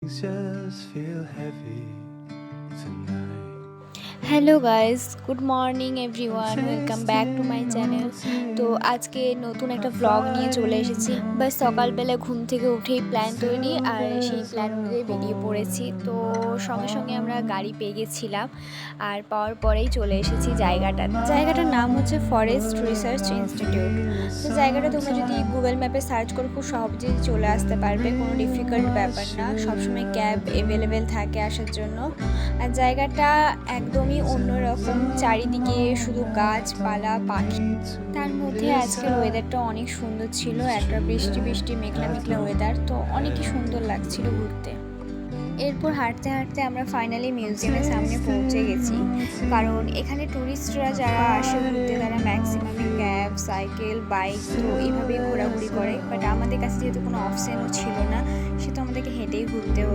just feel heavy tonight. Hello guys, good morning everyone, welcome back to my channel. তো আজকে নতুন একটা vlog নিয়ে চলে এসেছি। বাস সকালবেলা ঘুম থেকে উঠেই প্ল্যান তৈরি, আর সেই প্ল্যান অনুযায়ী বেরিয়ে পড়েছি। তো সঙ্গে সঙ্গে আমরা গাড়ি পেয়ে গেছিলাম, আর পাওয়ার পরেই চলে এসেছি জায়গাটার নাম হচ্ছে ফরেস্ট রিসার্চ ইনস্টিটিউট। তো জায়গাটা তোমরা যদি গুগল ম্যাপে সার্চ করো খুব সহজেই চলে আসতে পারবে, কোনো ডিফিকাল্ট ব্যাপার না। সবসময় ক্যাব অ্যাভেলেবেল থাকে আসার জন্য। আর জায়গাটা একদমই অন্যরকম, চারিদিকে শুধু গাছপালা পাখি। তার মধ্যে আজকের ওয়েদারটা অনেক সুন্দর ছিল, একটা বৃষ্টি বৃষ্টি মেঘলা মেঘলা ওয়েদার, তো অনেকই সুন্দর লাগছিল ঘুরতে। এরপর হাঁটতে হাঁটতে আমরা ফাইনালি মিউজিয়ামের সামনে পৌঁছে গেছি, কারণ এখানে ট্যুরিস্টরা যারা আসে ঘুরতে তারা ম্যাক্সিমামই ক্যাব, সাইকেল, বাইক তো এইভাবেই ঘোরাঘুরি করে। বাট আমাদের কাছে যেহেতু কোনো অপশানও ছিল না, সে তো আমাদেরকে হেঁটেই ঘুরতে হতো।